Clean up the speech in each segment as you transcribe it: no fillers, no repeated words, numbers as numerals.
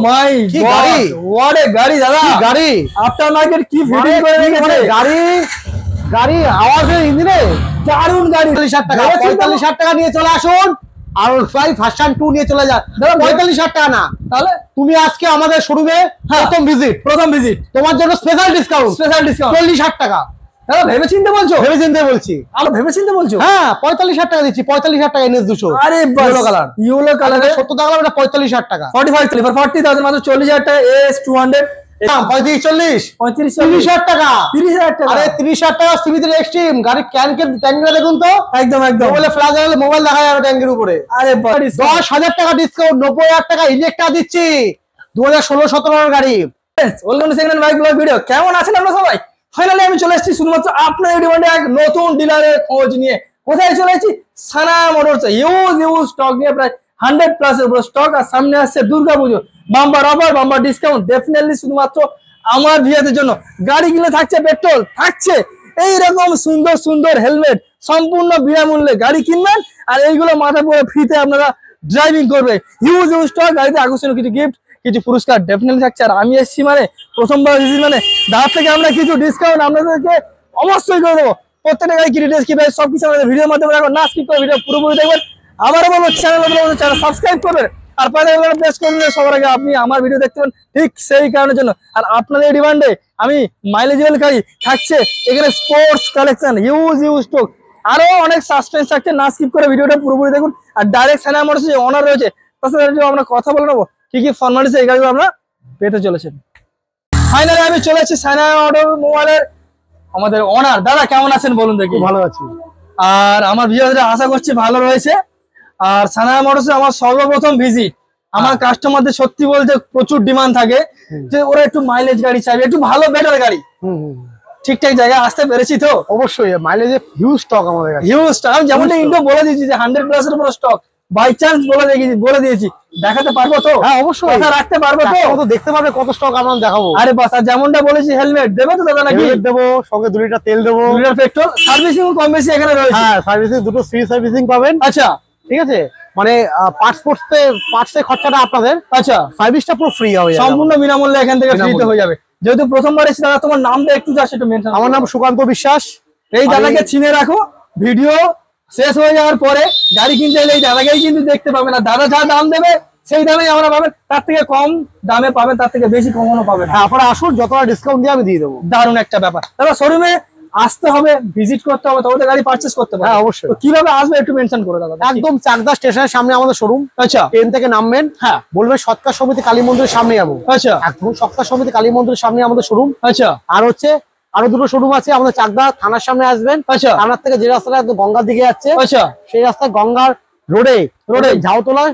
My god, what a গাড়ি দাদা, গাড়ি আফটার মার্কেট কি ফিটিং করে রেখেছে গাড়ি আওয়াজের ইঞ্জিনে দারুন গাড়ি। 45,000 টাকা, 45,000 টাকা নিয়ে চলে আসুন। আর ভাই ভার্সন 2 নিয়ে চলে যান, 45,000 টাকা না। তাহলে তুমি আজকে আমাদের শোরুমে প্রথম ভিজিট, তোমার জন্য স্পেশাল ডিসকাউন্ট 40,000 টাকা। দাদা ভেবে চিন্তে বলছো? ভেবে চিন্তে বলছি। আমরা ভেবে চিন্তে বলছো? হ্যাঁ 45,000 টাকা দিচ্ছি, 45,000 টাকা NS 200। আরে ইয়েলো কালার, ইয়েলো কালারে 70 টাকা, এটা 45,000 টাকা। 40,000 মাত্র 40,000 টাকা। AS 200 30,000 টাকা। 30,000 টাকা। আরে 30,000 টাকা সিমিতের এক্সট্রিম গাড়ি। ট্যাঙ্কিটা দেখুন তো, একদম বলে ফ্ল্যাশ গেলে মোবাইল দেখা যাবে ট্যাঙ্কির উপরে। আরে 10,000 টাকা ডিসকাউন্ট, 90,000 টাকা ইলেকট্রা দিচ্ছি। 2016-17 গাড়ি। Welcome to second hand bike blog video. কেমন আছেন আপনারা সবাই? ফাইনালি আমি চলে এসেছি শুধুমাত্র আপনাদের ডিমান্ডে এক নতুন ডিলারের খোঁজ নিয়ে। কোথায় চলে এসেছি? সানা মোটরস। ইউজ স্টক নিয়ে প্রায় 100+ এর উপর স্টক। আর সামনে আসছে Durga Puja, bumper offer, bumper discount. Definitely শুধুমাত্র আমার ভিউয়ারদের জন্য গাড়ি কিনে থাকছে পেট্রোল, থাকছে এইরকম সুন্দর সুন্দর হেলমেট, সম্পূর্ণ বিনামূল্যে গাড়ি কিনবেন আর এইগুলো মাথা পুরো ফ্রিতে আপনারা ড্রাইভিং করবে। ইউজ স্টক, গাড়িতে আকর্ষণীয় কিছু গিফট, কিছু পুরস্কার ডেফিনেটলি থাকছে। আর আমি এসেছি মানে প্রথমবার এসেছি মানে দাঁড় থেকে আমরা কিছু ডিসকাউন্ট আপনাদেরকে অবশ্যই করে দেবো। প্রত্যেকটা গাড়ি কি ডিটেলস কি ভাই সবকিছু আমাদের ভিডিওর মাধ্যমে রাখবেন, না স্কিপ করে ভিডিও পুরোপুরি দেখবেন। আবারও বলবো চ্যানেল সাবস্ক্রাইব করবেন আর পাশে প্রেস করলে সবার আগে আপনি আমার ভিডিও দেখতে পাবেন, ঠিক সেই কারণের জন্য। আর আপনাদের ডিমান্ডে আমি মাইলেজেবল গাড়ি থাকছে এখানে, স্পোর্টস কালেকশন, ইউজ স্টক, আরো অনেক সাসপেন্স থাকছে। না স্কিপ করে ভিডিওটা পুরোপুরি দেখুন। আর ডাইরেক্ট সানা মোটরস যে অনার রয়েছে তার সাথে আমরা কথা বলে নেবো কি কি ফর্মালিটিস এই গাড়িগুলো আমরা পেতে চলেছেন। ফাইনালি আমি চলে এসেছি সানা অটোমোবাইলের আমাদের অনার। দাদা কেমন আছেন বলুন দেখি? ভালো আছি। আর আমার ভিউয়াররা আশা করছি ভালো রয়েছে। আর সানা মোটরসে আমার সর্বপ্রথম ভিজিট। আমার কাস্টমারদের সত্যি বলতে প্রচুর ডিমান্ড থাকে যে ওরা একটু মাইলেজ গাড়ি চাইবে, একটু ভালো বেটার গাড়ি। ঠিকঠাক জায়গায় আসতে পেরেছি তো? অবশ্যই, মাইলেজে হিউজ স্টক আমাদের কাছে। হিউজ স্টক, আমি যেমনটা ইন্টো বলে দিয়েছি যে 100+ এর উপর স্টক। বাই চান্স বলে দিয়েছি, দেখাতে পারবো তো? হ্যাঁ অবশ্যই, কথা রাখতে পারবো তো? দেখতে পারবে কত স্টক আমরা দেখাবো। আরে বাস, আর যেমনটা বলেছি হেলমেট দেবে তো দাদা? নাকি দেবো, সঙ্গে 2 লিটার তেল দেবো, 2 লিটার পেট্রোল, সার্ভিসিং কম বেশি এখানে রয়েছে। হ্যাঁ সার্ভিসিং, দুটো ফ্রি সার্ভিসিং পাবেন। আচ্ছা ঠিক আছে, মানে পার্টসের খরচাটা আপনাদের, আচ্ছা সার্ভিসটা পুরো ফ্রি হবে, সম্পূর্ণ বিনামূল্যে এখান থেকে ফ্রিতে হয়ে যাবে। যেহেতু প্রথমবার এসেছি দাদা, তোমার নামটা একটু জাস্ট একটু মেনশন। আমার নাম সুকান্ত বিশ্বাস। এই দাদাকে চিনে রাখো, ভিডিও শেষ হয়ে যাওয়ার পরে গাড়ি কিনতে এলে এই দাদাকেই কিন্তু দেখতে পাবেন। আর দাদা যা দাম দেবে সেই দামেই আমরা পাবেন, তার থেকে কম দামে পাবেন, তার থেকে বেশি কমানো পাবেন। হ্যাঁ আপনারা আসুন, যতটা ডিসকাউন্ট দিয়ে আমি দিয়ে দেবো। দারুণ একটা ব্যাপার। দাদা শোরুমে আসতে হবে, ভিজিট করতে হবে, তবে তো গাড়ি পারচেজ করতে হবে। হ্যাঁ অবশ্যই। কিভাবে আসবে একটু মেনশন করে দাদা। একদম চাকদা স্টেশনের সামনে আমাদের শোরুম। আচ্ছা, ট্রেন থেকে নামবেন, হ্যাঁ বলবেন সৎকার সমিতি কালী মন্দিরের সামনে যাবো। আচ্ছা, একদম সৎকার সমিতি কালী মন্দিরের সামনে আমাদের শোরুম। আচ্ছা, আর হচ্ছে আরো দুটো শোরুম আছে আমাদের চাকদা থানার সামনে আসবেন। আচ্ছা, থানার থেকে যে রাস্তাটা একদম গঙ্গার দিকে যাচ্ছে, আচ্ছা, সেই রাস্তায় গঙ্গার রোডে ঝাউতলা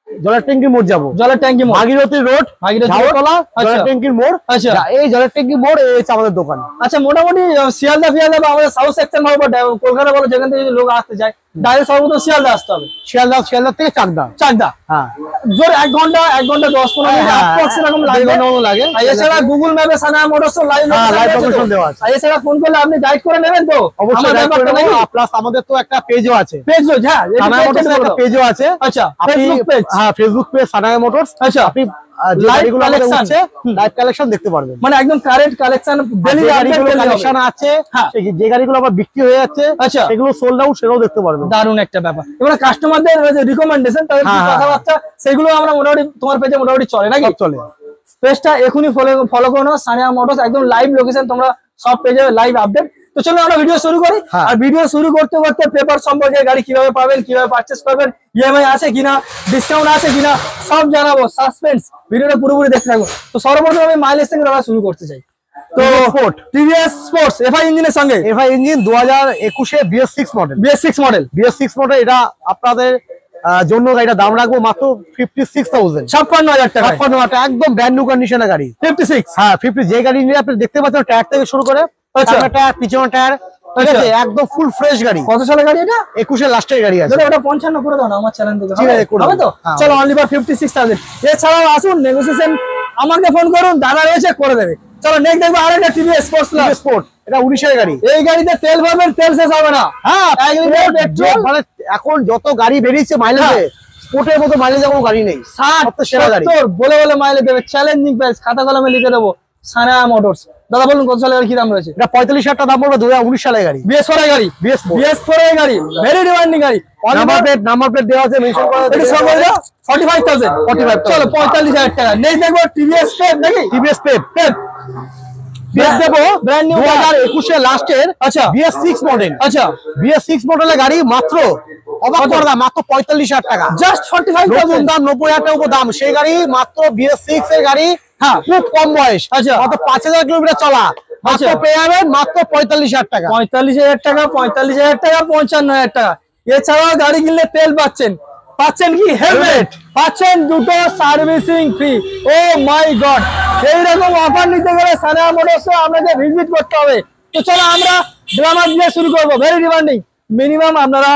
জলের ট্যাঙ্কির মোড় যাবো। জলের ট্যাঙ্কি মোড়, ভাগীরথী রোড, ঝাউতলা জলের ট্যাঙ্কির মোড়। আচ্ছা, এই জলের ট্যাঙ্কির মোড় হচ্ছে আমাদের দোকান। আচ্ছা, মোটামুটি শিয়ালদা বা আমাদের সাউথ সেকশন বলো বা কলকাতা বলো, যেখান থেকে লোক আসতে চায় ডাইরেক্ট সর্বপ্রথম শিয়ালদা আসতে হবে। শিয়ালদা থেকে চাকদা। হ্যাঁ জোর 1 ঘন্টা 10-15 মিনিট অ্যাপ্রক্স এরকম লাগে। এছাড়া গুগল ম্যাপে সানা মোটরস লাইভ লোকেশন দেওয়া আছে। এছাড়া ফোন করলে আপনি গাইড করে নেবেন তো? অবশ্যই প্লাস আমাদের তো একটা পেজও আছে। হ্যাঁ সানা মোটরস একটা পেজও আছে। আচ্ছা, ফেসবুক পেজ। হ্যাঁ ফেসবুক পেজ সানা মোটরস। আচ্ছা, আপনি লাইভ কালেকশন দেখতে পারবেন, মানে একদম কারেন্ট কালেকশন, ডেইলি কালেকশন আছে। যে গাড়িগুলো আবার বিক্রি হয়ে যাচ্ছে আচ্ছা সেগুলো সোল্ড আউট, সেটাও দেখতে পারবেন। দারুণ একটা ব্যাপার। এবার কাস্টমারদের রিকমেন্ডেশন, তাদের কথাবার্তা, সেগুলো আমরা মোটামুটি তোমার পেজে মোটামুটি চলে নাকি? চলে। পেজটা এখনই ফলো করো, সানা মোটরস একদম লাইভ লোকেশন, তোমরা সব পেজে লাইভ আপডেট। তো চলো আমরা ভিডিও শুরু করি। আর ভিডিও শুরু করতে করতে পেপার সম্পর্কে, গাড়ি কিভাবে পাবেন, কিভাবে পারচেজ করবেন, ইএমআই আছে কিনা, ডিসকাউন্ট আছে কিনা, সব জানাবো। সাসপেন্স, ভিডিওটা পুরোপুরি দেখতে থাকো। তো সর্বপ্রথম আমি মাইলেজ থেকে দাদা শুরু করতে চাই। তো টিভিএস স্পোর্টস এফআই ইঞ্জিনের সঙ্গে, এফআই ইঞ্জিন 2021 BS6 মডেল। এটা আপনাদের জন্য গাড়িটা দাম রাখবো মাত্র 56,000, 56,000 টাকা। 56,000 টাকা, একদম ব্র্যান্ড নিউ কন্ডিশনের গাড়ি। 56, হ্যাঁ 50। যে গাড়ি নিয়ে আপনি দেখতে পাচ্ছেন টায়ার থেকে শুরু করে, টায়ার, পিছনের টায়ার, ঠিক আছে, একদম ফুল ফ্রেশ গাড়ি। কত সালের গাড়ি এটা? 21 লাস্টের গাড়ি আছে। ওটা 55 করে দাও না আমার চ্যানেল থেকে, হবে তো? চলো অনলি ফর 56,000। এছাড়াও আসুন, নেগোসিয়েশন আমাকে ফোন করুন, দাদা রয়েছে করে দেবে। চলো নেক্সট দেখবো আরেকটা টিভিএস স্পোর্ট। এটা 19 এর গাড়ি। এই গাড়িতে তেল ভরবেন, তেল শেষ হবে না। হ্যাঁ, 1 লিটার পেট্রোল। মানে এখন যত গাড়ি বেরিয়েছে মাইলেজে, স্পোর্টের মতো মাইলেজ কোনো গাড়ি নেই। 60-70 বলে বলে মাইলেজ দেবে, চ্যালেঞ্জিং প্রাইস, খাতা কলমে লিখে দেবো সানা মোটরস। দাদা বলুন কত সালের কি দাম রয়েছে? এটা 45,000 টাকা দাম পড়বে, 2019 সালের গাড়ি, BS4 এর গাড়ি, BS4 এর গাড়ি, ভেরি ডিমান্ডিং গাড়ি। নাম্বার প্লেট দেওয়া আছে, মেনশন করা আছে। এটা সব হলো 45,000, 45,000 চলো 45,000 টাকা। নেক্সট দেখবো TVS পেপ নাকি? TVS পেপ দেবো, ব্র্যান্ড নিউ 2021 এর লাস্টের। আচ্ছা BS6 মডেল, আচ্ছা BS6 মডেলের গাড়ি, মাত্র অবাক করে দাম, মাত্র 45,000 টাকা, জাস্ট 45,000 দাম, 90,000 টাকা উপর দাম। সেই গাড়ি মাত্র BS6 এর গাড়ি, হ্যাঁ খুব কম বয়স, আচ্ছা মাত্র 5,000 কিলোমিটার চলা, মাত্র পেয়ে যাবেন মাত্র 45,000 টাকা। 45,000 টাকা, 45,000 টাকা, 55,000 টাকা। এছাড়াও গাড়ি কিনলে তেল পাচ্ছেন কি হেলমেট পাচ্ছেন, দুটো সার্ভিসিং ফ্রি। ও মাই গড, এইরকম অফার নিতে গেলে সানা মোটরসে আপনাকে ভিজিট করতে হবে। তো চলো আমরা গ্ল্যামার দিয়ে শুরু করবো। ভেরি ডিমান্ডিং, মিনিমাম আপনারা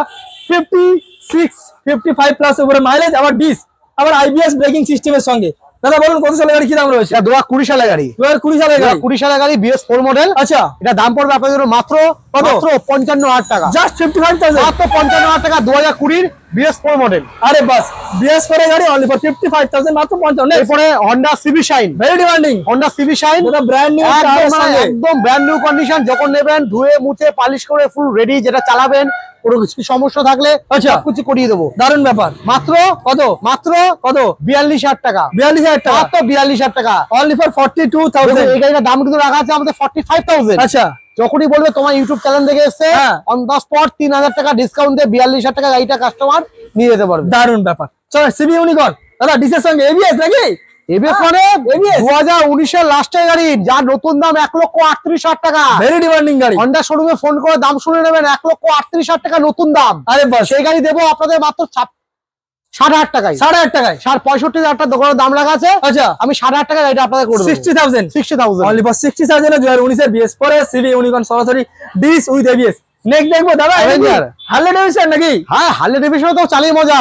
56-55 প্লাস উপরে মাইলেজ, আবার ডিস, আবার IBS ব্রেকিং সিস্টেমের সঙ্গে। দাদা বলুন কত সালের গাড়ি কি দাম রয়েছে? 2020 সালের গাড়ি, 2020 সালের গাড়ি, 2020 সালের গাড়ি, BS4 মডেল। আচ্ছা এটা দাম পড়বে আপনাদের মাত্র 55,000 টাকা, জাস্ট 55,000, মাত্র 55,000 টাকা, 2020 BS4 মডেল। আরে বাস, BS4 এর গাড়ি অনলি ফর 55,000, মাত্র 55। এরপরে Honda CB Shine, very demanding Honda CB Shine, এটা ব্র্যান্ড নিউ, একদম ব্র্যান্ড নিউ কন্ডিশন। যখন নেবেন ধুয়ে মুছে পালিশ করে ফুল রেডি, যেটা চালাবেন কোনো কিছু সমস্যা থাকলে আচ্ছা সবকিছু করিয়ে দেবো। দারুণ ব্যাপার। মাত্র কত? মাত্র কত? 42,000 টাকা, 42,000 টাকা, মাত্র 42,000 টাকা, অনলি ফর 42,000। এই গাড়িটার দাম কিন্তু রাখা আছে আমাদের 45,000। আচ্ছা যখনই বলবে তোমার ইউটিউব চ্যানেল থেকে এসছে, হ্যাঁ, অন দ্য স্পট 3,000 টাকা ডিসকাউন্ট দিয়ে 42,000 টাকা গাড়িটা কাস্টমার নিয়ে যেতে পারবে। দারুণ ব্যাপার। চলো CB ইউনিকর্ন, দাদা ডিসের সঙ্গে ABS নাকি? ABS মানে 2019 এর লাস্টের গাড়ি, যার নতুন দাম 1,38,000 টাকা। ভেরি ডিমান্ডিং গাড়ি। হন্ডা শোরুমে ফোন করে দাম শুনে নেবেন, 1,38,000 টাকা নতুন দাম। আরে বাস, সেই গাড়ি দেবো আপনাদের মাত্র 60,000 টাকায়, 60,000 টাকায়, 65,000 টাকা দোকানের দাম রাখা আছে। আচ্ছা আমি 60,000 টাকা গাড়িটা আপনাদের করে দেবো, 60,000 অনলি ফর 60,000 এ 2019 এর BS4 এর CB ইউনিকর্ন সরাসরি ডিস উইথ ABS। নেক্সট দেখবো দাদা হার্লে ডেভিডসন নাকি? হ্যাঁ, হার্লে ডেভিডসন তো চালিয়ে মজা,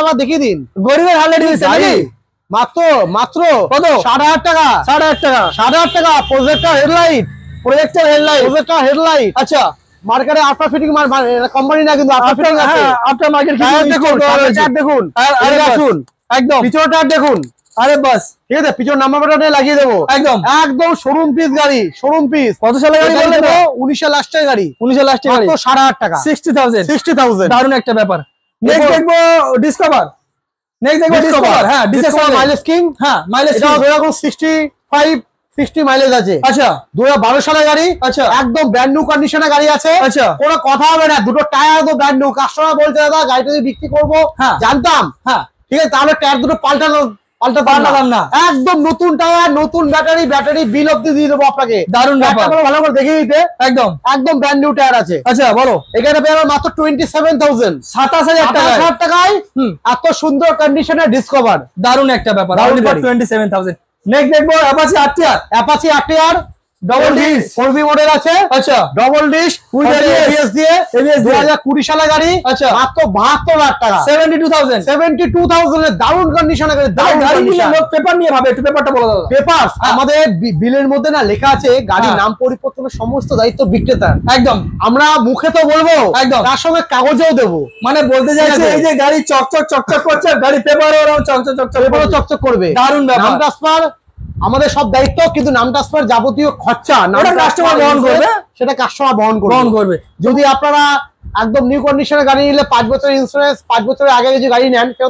আমার দেখিয়ে দিন। গরিবের হার্লে ডেভিডসন নাকি? মাত্র কত? 60,000 টাকা, 60,000 টাকা, 60,000 টাকা। প্রজেক্টর হেডলাইট, আচ্ছা মার্কেটে আফটার ফিটিং কোম্পানি না, কিন্তু আফটার ফিটিং আছে। আফটার মার্কেট দেখুন, দেখুন, দেখুন একদম পিছনের টায়ার দেখুন। আরে বাস, ঠিক আছে, পিছন নাম্বার প্লেটে লাগিয়ে দেবো, একদম একদম শোরুম পিস গাড়ি, শোরুম পিস। কত সালের গাড়ি বললেন? 19 এর লাস্টের গাড়ি, 19 এর লাস্টের গাড়ি, 60,000 টাকা, 60,000। দারুণ একটা ব্যাপার। নেক্সট দেখবো ডিসকভার, হ্যাঁ ডিসকভার মাইলেজ কিং। হ্যাঁ মাইলেজ এটা 65-60 মাইলেজ আছে। আচ্ছা 2012 সালের গাড়ি, আচ্ছা একদম ব্র্যান্ড নিউ কন্ডিশনের গাড়ি আছে। আচ্ছা কোনো কথা হবে না, দুটো টায়ার তো ব্র্যান্ড নিউ। কাস্টমার বলছে দাদা গাড়িটা যদি বিক্রি করবো, হ্যাঁ জানতাম, হ্যাঁ ঠিক আছে, তাহলে টায়ার দুটো পাল্টাতাম না। একদম নতুন টায়ার, নতুন ব্যাটারি বিল অব্দি দিয়ে দেবো আপনাকে। দারুণ ব্যাপার, ভালো করে দেখে দিতে। একদম ব্র্যান্ড নিউ টায়ার আছে। আচ্ছা বলো, এখানে পেয়ে মাত্র 27,000, 27,000 টাকায় এত সুন্দর কন্ডিশনের ডিসকভার। দারুণ একটা ব্যাপার, 27,000। নেক্সট দেখবো Apache RTR double dish 4V model আছে। আচ্ছা ডবল ডিশ উইথ ABS দিয়ে 2020 সালের গাড়ি। আচ্ছা মাত্র 72,000 টাকা, 72,000 এর দারুণ কন্ডিশনে গাড়ি। দারুণ গাড়ি কিনলে লোক পেপার নিয়ে ভাবে, একটু পেপারটা বলো দাদা। পেপার আমাদের বিলের মধ্যে না লেখা আছে গাড়ির নাম পরিবর্তনের সমস্ত দায়িত্ব বিক্রেতার। একদম আমরা মুখে তো বলবো, একদম তার সঙ্গে কাগজেও দেবো। মানে বলতে চাইছে এই যে গাড়ি চকচক করছে, গাড়ি পেপারও চকচক করবে। দারুণ ব্যাপার। নাম ট্রান্সফার আমাদের সব দায়িত্ব, কিন্তু নাম ট্রান্সফার যাবতীয় খরচা কাস্টমার বহন করবে, সেটা কাস্টমার বহন করবে। যদি আপনারা একদম নিউ কন্ডিশনের গাড়ি নিলে 5 বছরের ইন্স্যুরেন্স, 5 বছরের আগে যে গাড়ি নেন কেউ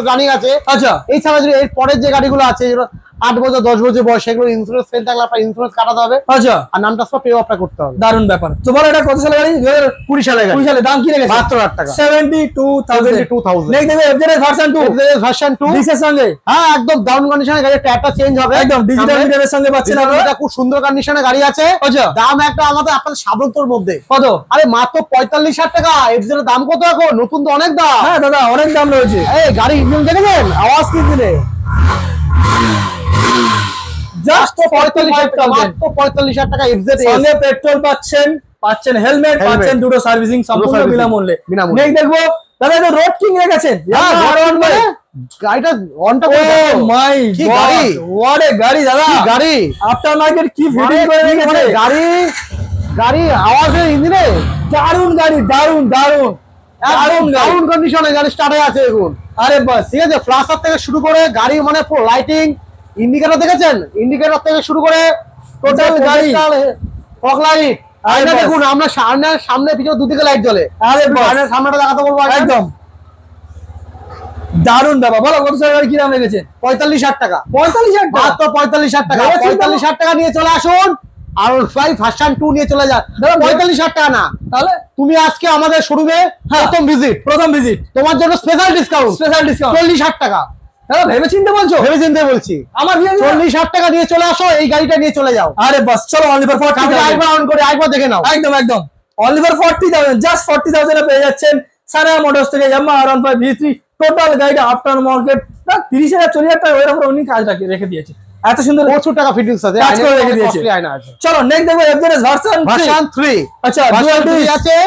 রানিং আছে। আচ্ছা এছাড়া যদি এর পরের যে গাড়িগুলো আছে 8 বছর 10 বছর বয়স, সেগুলো ইন্স্যুরেন্স ফেল থাকলে আপনার ইন্স্যুরেন্স কাটাতে হবে। আচ্ছা আর নাম ট্রান্সফার পে অফ করতে হবে। দারুণ ব্যাপার। তো বলো এটা কত সালের গাড়ি? 2020 সালের গাড়ি। 20 সালে দাম কি রেখেছে? 72,000 টাকা, 72,000। নেক্সট দেখবে FZ ভার্সন 2 ডিসের সঙ্গে। হ্যাঁ একদম দারুণ কন্ডিশনের গাড়ি, টায়ারটা চেঞ্জ হবে, একদম ডিজিটাল মিটারের সঙ্গে পাচ্ছেন আপনারা। এটা খুব সুন্দর কন্ডিশনের গাড়ি আছে। আচ্ছা দাম একটা আমাদের আপনাদের সাবন্তর মধ্যে কত? আরে মাত্র 45,000 টাকা। FZ এর দাম কত এখন? নতুন তো অনেক দাম। হ্যাঁ দাদা অনেক দাম রয়েছে। এই গাড়ি ইঞ্জিন দেখেছেন, আওয়াজ কি দিলে? জাস্ট 45,000 টাকা FZ সঙ্গে পেট্রোল পাচ্ছেন হেলমেট পাচ্ছেন, দুটো সার্ভিসিং সম্পূর্ণ বিনামূল্যে। নেক্সট দেখবো দাদা এটা রোড কিং রেখেছেন। গাড়িটা অনটা ও মাই গড, হোয়াট এ গাড়ি দাদা, গাড়ি আফটার মার্কেট কি ফিটিং করে রেখেছে। গাড়ি আওয়াজের ইঞ্জিনে দারুণ গাড়ি, দারুণ কন্ডিশনে গাড়ি স্টার্টে আছে এখন। আরে বাস, ঠিক আছে, ফ্ল্যাশার থেকে শুরু করে গাড়ি মানে পুরো লাইটিং, ইন্ডিকেটর দেখেছেন, ইন্ডিকেটর থেকে শুরু করে টোটাল গাড়ি ফগ লাইট। আয়না দেখুন, আমরা সামনে পিছনে দুদিকে লাইট জ্বলে। আরে বাস, সামনেটা দেখাতে বলবো একদম দারুন বাবা। বলো কত টাকা কি দাম রেখেছেন? 45,000 টাকা। 45,000 টাকা, মাত্র 45,000 টাকা। 45,000 টাকা নিয়ে চলে আসুন, আর 5 ভার্সন 2 নিয়ে চলে যান। 45,000 টাকা না, তাহলে তুমি আজকে আমাদের শোরুমে প্রথম ভিজিট, তোমার জন্য স্পেশাল ডিসকাউন্ট 40,000 টাকা। ভেবে চিন্তে বলছো? ভেবে চিন্তে বলছি। আমার 40,000 টাকা নিয়ে চলে আসো, এই গাড়িটা নিয়ে চলে যাও। আরে বাস, চলো অনলি ফর 40,000। একবার অন করে একবার দেখে নাও। একদম একদম অনলি ফর 40,000, জাস্ট 40,000 এ পেয়ে যাচ্ছেন সানা মোটরস থেকে ইয়ামাহা R15 V3 টোটাল গাড়িটা আফটার মার্কেট 30,000 40,000 টাকা ওইরকম উনি কাজ রেখে দিয়েছে। এত সুন্দর 400 টাকা ফিটিংস আছে, কাজ করে রেখে দিয়েছে। চলো নেক্সট দেখো এফজেডএস ভার্সন 3। আচ্ছা, ডুয়াল ডিশ আছে,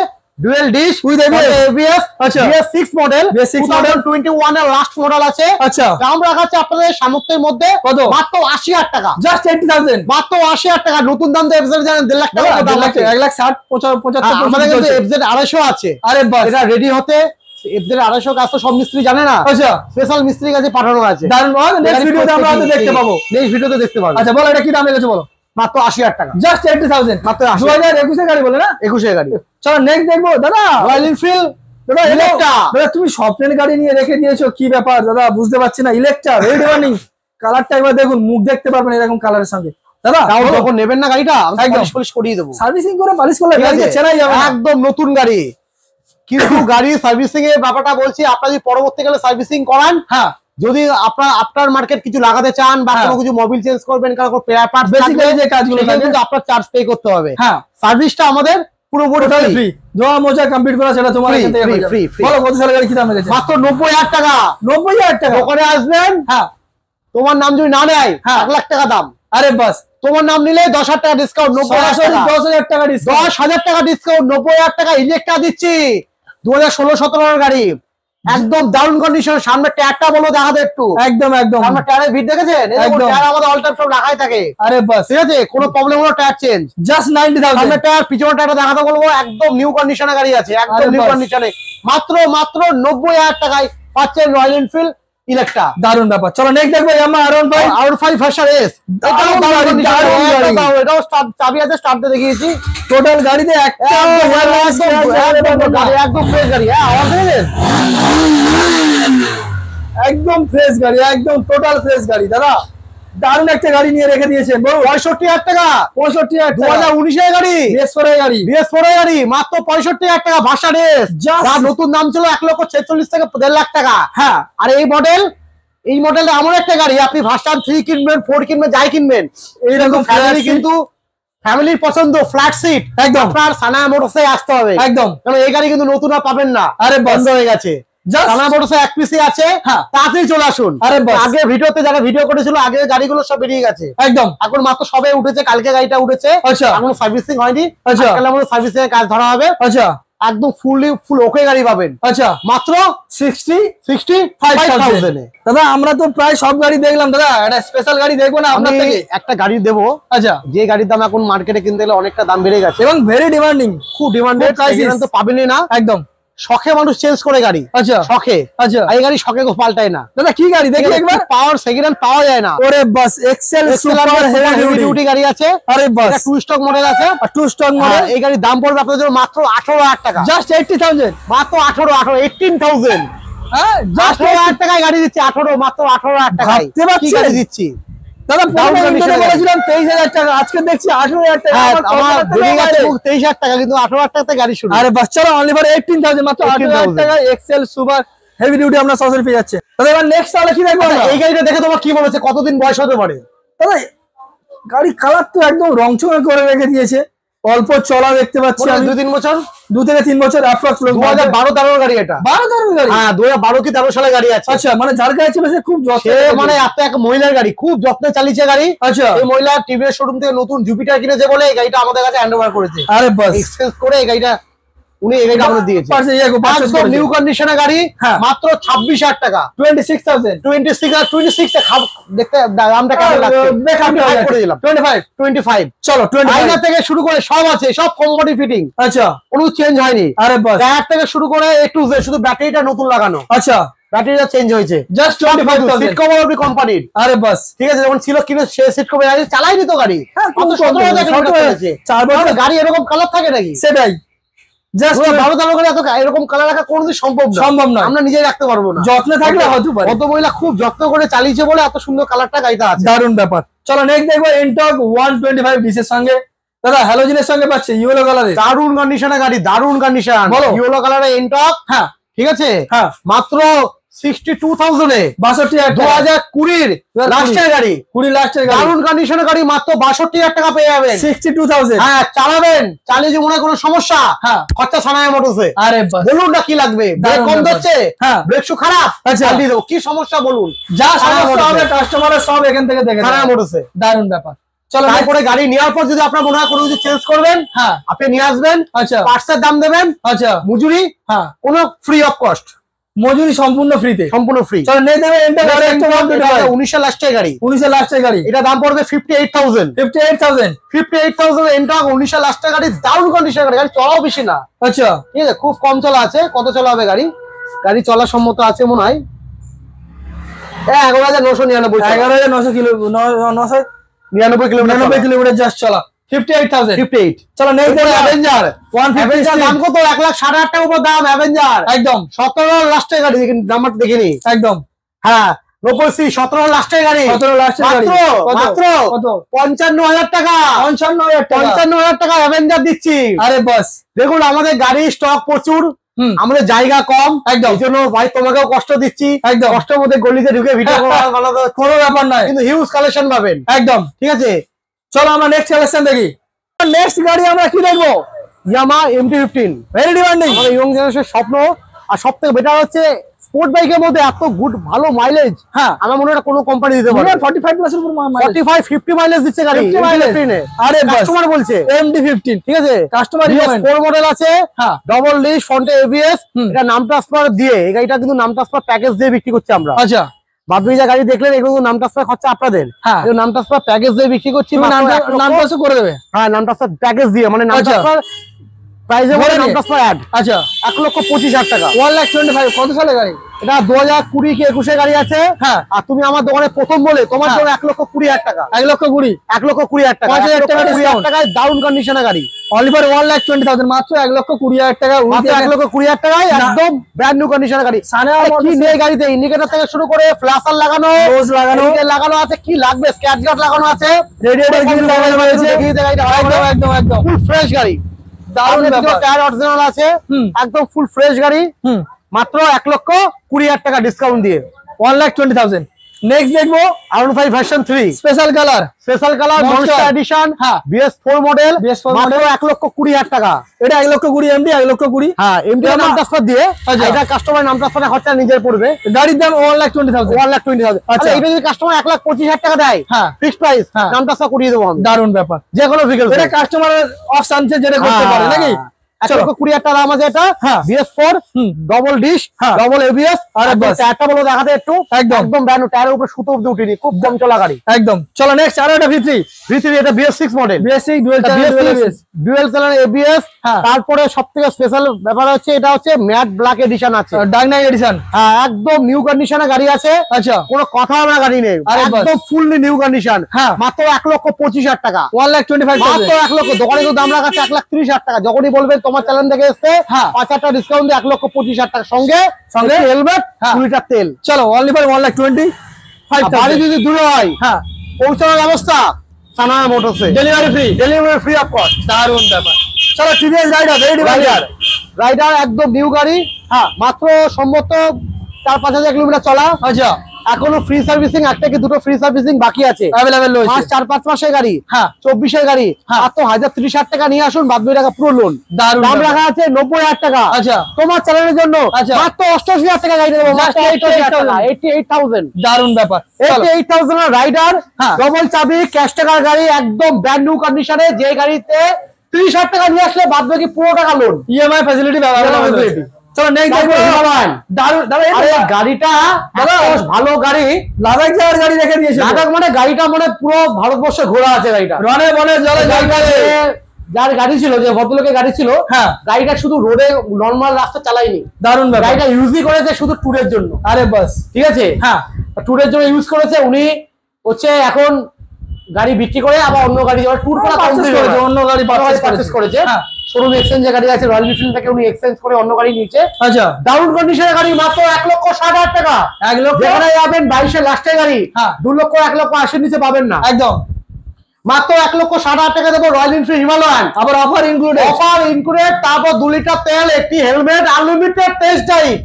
ডুয়াল ডিশ উইথ ABS। আচ্ছা, BS6 মডেল, 2021 এর লাস্ট মডেল আছে। আচ্ছা, দাম রাখা আছে আপনাদের সামর্থ্যের মধ্যে কত? মাত্র 80,000 টাকা। জাস্ট 80,000, মাত্র 80,000 টাকা। নতুন দাম তো এফজেড জানেন 1.5 লাখ টাকা দাম আছে। 1,60,75 আমাদের কাছে এফজেড 250 আছে। আরে বাস, এটা রেডি হতে এফজেড 250 কাজ তো সব মিস্ত্রি জানে না। আচ্ছা, স্পেশাল মিস্ত্রির কাছে পাঠানো আছে। দারুন। নেক্সট ভিডিওতে আমরা হয়তো দেখতে পাবো। নেক্সট ভিডিওতে দেখতে পাবো। আচ্ছা বলো এটা কি দাম রেখেছো বলো? মাত্র 80,000 টাকা। জাস্ট 80,000, মাত্র 80,000। 2021 এর গাড়ি বলে না? 21 এর গাড়ি। চলো নেক্সট দেখবো দাদা রয়্যাল এনফিল্ড দাদা ইলেকট্রা। দাদা তুমি স্বপ্নের গাড়ি নিয়ে রেখে দিয়েছো, কি ব্যাপার দাদা বুঝতে পারছি না। ইলেকট্রা রেড ওয়ার্নিং, কালারটা একবার দেখুন, মুখ দেখতে পারবেন এরকম কালারের সঙ্গে। দাদা তাও যখন নেবেন না গাড়িটা একদম পলিশ করিয়ে দেবো। সার্ভিসিং করে পালিশ করলে গাড়িটা চেনাই যাবে না। একদম নতুন গাড়ি। কিন্তু গাড়ি সার্ভিসিং এর ব্যাপারটা বলছি, আপনারা যদি পরবর্তীকালে সার্ভিসিং করান, হ্যাঁ, যদি আপনার আফটার মার্কেট কিছু লাগাতে চান বা কোনো কিছু মোবিল চেঞ্জ করবেন, কারণ স্পেয়ার পার্টস বেসিক্যালি যে কাজগুলো থাকে কিন্তু আপনার চার্জ পে করতে হবে। হ্যাঁ, সার্ভিসটা আমাদের পুরোপুরি ফ্রি, ধোয়া মোজা কমপ্লিট করা সেটা তোমার এখান থেকে হয়ে যাবে। বলো কত সালের গাড়ি কি দাম রেখেছে? মাত্র 90,000 টাকা। 90,000 টাকা। ওখানে আসবেন, হ্যাঁ, তোমার নাম যদি না নেয় 1 লাখ টাকা দাম। আরে বাস, তোমার নাম নিলে 10,000 টাকা ডিসকাউন্ট। 10,000 টাকা ডিসকাউন্ট। 10,000 টাকা ডিসকাউন্ট। 90,000 টাকা ইলেকট্রা দিচ্ছি, 2016-17 গাড়ি, একদম দারুণ কন্ডিশন। সামনে টায়ারটা বলো দেখাতে একটু। একদম একদম সামনে টায়ারের ভিড় দেখেছেন? টায়ার আমাদের অল টাইম সব রাখাই থাকে। আরে বাস, ঠিক আছে, কোনো প্রবলেম হলো টায়ার চেঞ্জ। জাস্ট 90,000। সামনে টায়ার পিছনে টায়ারটা দেখাতে বলবো, একদম নিউ কন্ডিশনে গাড়ি আছে, একদম নিউ কন্ডিশনে। মাত্র 90,000 টাকায় পাচ্ছেন রয়্যাল এনফিল্ড ইলেকট্রা। দারুণ ব্যাপার। চলো নেক্সট দেখবো ইয়ামাহা R15 ভার্সন S। এটাও চাবি আছে, স্টার্টে দেখিয়েছি। টোটাল গাড়িতে একটা একদম ফ্রেশ গাড়ি। আওয়াজ দেখেছেন? একদম ফ্রেশ গাড়ি, একদম টোটাল ফ্রেশ গাড়ি। দাদা দারুণ একটা গাড়ি নিয়ে রেখে দিয়েছেন। 65,000 টাকা। 65,000 2019 এর গাড়ি, BS4 এর গাড়ি, BS4 এর গাড়ি, মাত্র 65,000 টাকা ভার্সন S। যার নতুন দাম ছিল 1,46,000 থেকে 1.5 লাখ টাকা। হ্যাঁ, আর এই মডেলটা এমন একটা গাড়ি, আপনি ভার্সন 3 কিনবেন, 4 কিনবেন, যাই কিনবেন, এইরকম ফ্যামিলি কিন্তু ফ্যামিলির পছন্দ ফ্ল্যাট সিট, একদম আপনার সানা মোটরসে আসতে হবে একদম। কারণ এই গাড়ি কিন্তু নতুন আর পাবেন না। আরে বন্ধ হয়ে গেছে। সানা মোটরসে এক পিসি আছে, তাড়াতাড়ি চলে আসুন। আরে আগে ভিডিওতে যারা ভিডিও করেছিল, আগে গাড়িগুলো সব বেরিয়ে গেছে একদম। এখন মাত্র সবে উঠেছে, কালকে গাড়িটা উঠেছে। আচ্ছা, এখনো সার্ভিসিং হয়নি। আচ্ছা, কাল আমাদের সার্ভিসিং এর কাজ ধরা হবে। আচ্ছা, একদম ফুল ওকে গাড়ি পাবেন। আচ্ছা, মাত্র 65,000 এ। দাদা আমরা তো প্রায় সব গাড়ি দেখলাম, দাদা একটা স্পেশাল গাড়ি দেখবো না আপনার থেকে? একটা গাড়ি দেবো। আচ্ছা, যে গাড়ির দাম এখন মার্কেটে কিনতে গেলে অনেকটা দাম বেড়ে গেছে এবং ভেরি ডিমান্ডিং, খুব ডিমান্ডেড, তো পাবেনই না। একদম শখে মানুষ চেঞ্জ করে গাড়ি। আচ্ছা, শখে। আচ্ছা, এই গাড়ি শখে পাল্টায় না। দাদা কি গাড়ি দেখি একবার? পাওয়ার সেকেন্ড হ্যান্ড পাওয়া যায় না। ওরে বাস, এক্সেল সুপার হেভি ডিউটি গাড়ি আছে। আরে বাস, এটা 2 স্টক মডেল আছে। 2 স্টক মডেল। এই গাড়ির দাম পড়বে আপনাদের মাত্র 18,000 টাকা। জাস্ট 80,000। মাত্র 18,000। হ্যাঁ, জাস্ট 18,000 টাকায় গাড়ি দিচ্ছি। মাত্র 18,000 টাকায় কি গাড়ি দিচ্ছি? দাদা বলেছিলাম 23,000 টাকা, আজকে দেখছি 18,000 টাকা। আমার বেরিয়ে গেছে 23,000 টাকা, কিন্তু 18,000 টাকাতে গাড়ি শুরু। আরে বাস, চলো অনলি ফর 18,000, মাত্র 18,000 টাকা এক্সেল সুপার হেভি ডিউটি আমরা সরাসরি পেয়ে যাচ্ছে। দাদা এবার নেক্সট তাহলে কি দেখবো? এই গাড়িটা দেখে তোমার কি মনে হচ্ছে কতদিন বয়স হতে পারে? দাদা গাড়ি কালার তো একদম রংচঙে করে রেখে দিয়েছে, অল্প চলা দেখতে পাচ্ছি আমি। 2-3 বছর, 2 থেকে 3 বছর অ্যাপ্রক্স। 2012-13 গাড়ি এটা। 12-13 গাড়ি? হ্যাঁ, 2012 কি 13 সালে গাড়ি আছে। আচ্ছা, মানে যার গাড়ি আছে খুব যত্ন, মানে একটা এক মহিলার গাড়ি, খুব যত্নে চালিয়েছে গাড়ি। আচ্ছা, এই মহিলা টিভিএস শোরুম থেকে নতুন জুপিটার কিনেছে বলে এই গাড়িটা আমাদের কাছে হ্যান্ড ওভার করেছে। আরে বাস, এক্সচেঞ্জ করে এই গাড়িটা উনি এই গাড়িটা আমাদের দিয়েছে। একদম নিউ কন্ডিশনের গাড়ি, মাত্র 26,000 টাকা। 26,000। 26 দেখতে দামটা কেমন লাগছে? 25। চলো 25 থেকে শুরু করে সব আছে, সব কোম্পানি ফিটিং। আচ্ছা, কোনো চেঞ্জ হয়নি। আরে বাস, টায়ার থেকে শুরু করে A to Z, শুধু ব্যাটারিটা নতুন লাগানো। আচ্ছা, ব্যাটারিটা চেঞ্জ হয়েছে জাস্ট 25,000 সিট কভার আপনি কোম্পানির। আরে বাস ঠিক আছে, যখন ছিল কিনে সে সিট কভার আগে চালাইনি তো গাড়ি। হ্যাঁ, মাত্র 17,000 কিলোমিটার চলেছে। 4 বছর গাড়ি এরকম কালার থাকে নাকি? সেটাই জাস্ট ভালো দাম করে এরকম কালার রাখা কোনোদিন সম্ভব নয়, আমরা নিজে রাখতে পারবো না। যত্নে থাকলে হতে পারে। কত মহিলা খুব যত্ন করে চালিয়েছে বলে এত সুন্দর কালারটা গাড়িটা আছে। দারুণ ব্যাপার। চলো নেক্সট দেখবো এনটর্ক 125 ডিসের সঙ্গে দাদা হ্যালোজেনের সঙ্গে পাচ্ছে ইয়েলো কালারে। দারুণ কন্ডিশনে গাড়ি, দারুণ কন্ডিশন। বলো। ইয়েলো কালারে এনটর্ক। হ্যাঁ ঠিক আছে, হ্যাঁ মাত্র 62,000 এ 62,000 2020 লাস্টের গাড়ি, 20 লাস্টের গাড়ি, দারুণ কন্ডিশনের গাড়ি, মাত্র 62,000 টাকা পেয়ে যাবেন। 62,000। হ্যাঁ, চালাবেন, চালিয়ে যে মনে হয় কোনো সমস্যা, হ্যাঁ খরচা সানায় মোটরসে। আরে বাস বলুন না কি লাগবে, ব্রেক দারুণ কম ব্যাপার। দিচ্ছে, হ্যাঁ ব্রেক শু খারাপ, আচ্ছা। চালিয়ে দেবো, কি সমস্যা বলুন, যা সানায় সমস্যা হবে মোটরসে। কাস্টমারের সব এখান থেকে দেখে সানায় নেবে। মোটরসে। দারুণ ব্যাপার। চলো তারপরে গাড়ি নেওয়ার পর যদি আপনার মনে হয় কোনো কিছু চেঞ্জ করবেন, হ্যাঁ আপনি নিয়ে আসবেন, আচ্ছা পার্টসের দাম দেবেন, আচ্ছা মজুরি হ্যাঁ কোনো ফ্রি অফ কস্ট, মজুরি সম্পূর্ণ ফ্রিতে। সম্পূর্ণ ফ্রি। চলো নেক্সট দেখবো এনটর্ক 125 19 লাস্টের গাড়ি, 19 লাস্টের গাড়ি, এটা দাম পড়বে 58,000। 58,000। 58,000 এনটর্ক 19 লাস্টের গাড়ি, দারুণ কন্ডিশনের গাড়ি, গাড়ি চলাও বেশি না। আচ্ছা ঠিক আছে, খুব কম চলা আছে। কত চলা হবে গাড়ি? গাড়ি চলা সম্মত আছে মনে হয় 11,999 11,900 কিলো 999 কিলোমিটার কিলোমিটার জাস্ট চলা 58,000। 58। চলো নেক্সট দেখবো অ্যাভেঞ্জার। 150 দাম কত? 1,60,000 টাকার উপর দাম অ্যাভেঞ্জার। একদম 17 লাস্টের গাড়ি, নাম্বারটা দেখে নি। একদম হ্যাঁ, 90 17 লাস্টের গাড়ি, 17 লাস্টের গাড়ি। মাত্র কত? 55,000 টাকা। 55,000 টাকা। 55,000 টাকা অ্যাভেঞ্জার দিচ্ছি। আরে বাস দেখুন, আমাদের গাড়ি স্টক প্রচুর, হুম আমাদের জায়গা কম, একদম। এই জন্য ভাই তোমাকেও কষ্ট দিচ্ছি। একদম কষ্টের মধ্যে গলিতে ঢুকে ভিডিও বানাতে হচ্ছে, কোনো ব্যাপার নয়, কিন্তু হিউজ কালেকশন পাবেন। একদম। ঠিক আছে, চলো আমরা নেক্সট কালেকশন দেখি। নেক্সট গাড়ি আমরা কি দেখবো? ইয়ামা MT-15, ভেরি ডিমান্ডিং। আমাদের ইয়ং জেনারেশনের স্বপ্ন। আর সব থেকে বেটার হচ্ছে স্পোর্ট বাইকের মধ্যে এত গুড ভালো মাইলেজ হ্যাঁ আমার মনে হয় কোনো কোম্পানি দিতে পারে। 45 প্লাস এর উপর 45-50 মাইলেজ দিচ্ছে গাড়ি 50 mileage। MT-15 এ। আরে বাস কাস্টমার বলছে। MT-15 ঠিক আছে, কাস্টমার রিকমেন্ড। 4 মডেল আছে, হ্যাঁ ডবল ডিশ, ফ্রন্টে ABS, হুম। এটা নাম ট্রান্সফার দিয়ে, এই গাড়িটা কিন্তু নাম ট্রান্সফার প্যাকেজ দিয়ে বিক্রি করছি আমরা। আচ্ছা বাদবাকি যা গাড়ি দেখলেন এগুলো নাম ট্রান্সফার খরচা আপনাদের, হ্যাঁ এই নাম ট্রান্সফার প্যাকেজ দিয়ে বিক্রি করছি। তুমি মাত্র এক নাম লক্ষ- পাস করে দেবে। হ্যাঁ, নাম ট্রান্সফার প্যাকেজ দিয়ে, মানে নাম আচ্ছা। ট্রান্সফার প্রাইসে বলে বলে নাম নে। ট্রান্সফার অ্যাড, আচ্ছা 1,25,000 টাকা। 1,25,000 কত সালে গাড়ি? এটা 2020 কি 21 গাড়ি আছে। হ্যাঁ আর তুমি আমার দোকানে প্রথম বলে তোমার হ্যাঁ। জন্য 1,20,000 টাকা, 1,20,000 1,20,000 টাকা, 5,000 টাকা 1,20,000 discount। টাকায় দারুণ কন্ডিশনের গাড়ি, অনলি ফর 1,20,000 মাত্র 1,20,000 টাকা। মাত্র 1,20,000 টাকায় একদম ব্র্যান্ড নিউ কন্ডিশনের গাড়ি। সানে আরে কি নেই গাড়িতে? ইন্ডিকেটর থেকে শুরু করে ফ্ল্যাশার লাগানো, রোজ লাগানো, হেডলাইট লাগানো আছে, কি লাগবে? স্ক্র্যাচ গার্ড লাগানো আছে, রেডিয়েটর গ্রিল লাগানো রয়েছে। দেখিয়ে দে গাড়িটা, একদম একদম একদম ফুল ফ্রেশ গাড়ি, দারুণ ব্যাপার। টায়ার অরিজিনাল আছে, হুম একদম ফুল ফ্রেশ গাড়ি, হুম মাত্র 1,20,000 টাকা ডিসকাউন্ট দিয়ে। 1,20,000। নেক্সট দেখবো R15 version 3 special colour. Special colour Monster। Monster edition, হ্যাঁ BS4 মডেল, BS4 মাত্র model। 1,20,000 টাকা। এটা 1,20,000 এমডি 1,20,000। হ্যাঁ, এমডি এটা নাম ট্রান্সফার দিয়ে, আচ্ছা। এটা কাস্টমার নাম ট্রান্সফার খরচা নিজের পড়বে, গাড়ির দাম 1,20,000। 1,20,000। আচ্ছা। আচ্ছা, এটা যদি কাস্টমার 1,25,000 টাকা দেয়, হ্যাঁ ফিক্সড প্রাইস, হ্যাঁ। নাম ট্রান্সফার করিয়ে দেবো আমি, দারুণ ব্যাপার। যে কোনো ভেহিকল। এটা কাস্টমারের অপশন যেটা করতে পারে নাকি? 1,20,000 টাকা দাম আছে এটা। হ্যাঁ। BS4 হুম। ডবল ডিশ, হ্যাঁ। Double ABS। আরে বাস। টায়ারটা বলো দেখাতে একটু, একদম। একদম ব্র্যান্ড, টায়ারের উপরে সুতো অব্দি উঠেনি, খুব কম চলা গাড়ি। একদম। চলো নেক্সট আরো একটা V3 V3 এটা BS6 model, basic dual channel ABS। Dual channel ABS। হ্যাঁ। তারপরে সবথেকে স্পেশাল ব্যাপার হচ্ছে এটা হচ্ছে ম্যাট ব্ল্যাক এডিশন আছে। Dark knight edition. হ্যাঁ, একদম নিউ কন্ডিশনে গাড়ি আছে, আচ্ছা কোনো কথা আমরা গাড়ি নেই, আরে বাস। একদম ফুললি নিউ কন্ডিশন। হ্যাঁ। মাত্র 1,25,000 টাকা, 1,25,000। মাত্র 1 লক্ষ। দোকানে কিন্তু দাম রাখা আছে 1,30,000 টাকা। যখনই বলবেন তোমার চ্যানেল থেকে এসছে, হ্যাঁ। 5,000 টাকা ডিসকাউন্ট দিয়ে 1,25,000 টাকা, সঙ্গে সঙ্গে হেলমেট, হ্যাঁ। 2 লিটার তেল। চলো অনলি ফর আর 1,25,000। বাড়ি যদি দূরে হয়, হ্যাঁ পৌঁছানোর ব্যবস্থা সানায়া মোটরসে, delivery free. Delivery free of cost. দারুণ ব্যাপার। চলো TVS rider very rider, rider একদম নিউ গাড়ি, হ্যাঁ মাত্র সম্ভবত 4-5,000 কিলোমিটার চলা, আচ্ছা এখনো ফ্রি সার্ভিসিং, একটা কি দুটো ফ্রি সার্ভিসিং বাকি আছে। অ্যাভেলেবেল মাস রয়েছে। 4-5 মাসের গাড়ি, হ্যাঁ 24-এর গাড়ি, হ্যাঁ। মাত্র 1,030,000 টাকা নিয়ে আসুন, বাদ বাকি টাকা পুরো লোন। দারুণ দাম ব্যাপার। রাখা আছে 90,000 টাকা। আচ্ছা তোমার চ্যানেলের জন্য আচ্ছা। মাত্র 88,000 টাকা গাড়ি দেবো, মাত্র 88,000। দারুণ ব্যাপার। চলো 88,000 রাইডার, হ্যাঁ। ডবল চাবি, ক্যাশ টাকার গাড়ি, একদম ব্র্যান্ড নিউ কন্ডিশনে, যে গাড়িতে 30,000 টাকা নিয়ে আসলে বাদ বাকি পুরো টাকা লোন। ইএমআই ফ্যাসিলিটি অ্যাভেলেবেল রয়েছে। চলো নেক্সট দেখো দারুণ দাদা আরে গাড়িটা দাদা, এত ভালো গাড়ি, লাদাখ যাওয়ার গাড়ি রেখে দিয়েছে। লাদাখ মানে গাড়িটা মানে পুরো ভারতবর্ষে ঘোরা আছে গাড়িটা। রনে বনে জলে জল গাড়িটাতে যার গাড়ি ছিল, যে ভদ্রলোকের গাড়ি ছিল, হ্যাঁ গাড়িটা শুধু রোডে নর্মাল রাস্তা চালায়নি, দারুণ ব্যাপার। গাড়িটা ইউজই করেছে শুধু ট্যুরের জন্য। আরে বাস, ঠিক আছে, হ্যাঁ ট্যুরের জন্য ইউজ করেছে। উনি হচ্ছে এখন গাড়ি বিক্রি করে আবার অন্য গাড়ি ট্যুর করা পারচেজ করেছে, অন্য গাড়ি পারচেজ করেছে। শোরুম এক্সচেঞ্জের গাড়ি আছে, রয়্যাল এনফিল্ড থেকে উনি এক্সচেঞ্জ করে অন্য গাড়ি নিয়েছে। আচ্ছা, ডাউন কন্ডিশনের গাড়ি মাত্র 1,60,000 টাকা। 1 লক্ষ যেখানে যাবেন 22-এর লাস্টের গাড়ি 2 লক্ষ 1,80,000 নিচে পাবেন না। একদম মাত্র 1,60,000 টাকা দেবো রয়্যাল এনফিল্ড হিমালয়ান। আবার অফার ইনক্লুডেড, তারপর 2 লিটার তেল, একটি হেলমেট, আনলিমিটেড টেস্ট ড্রাইভ।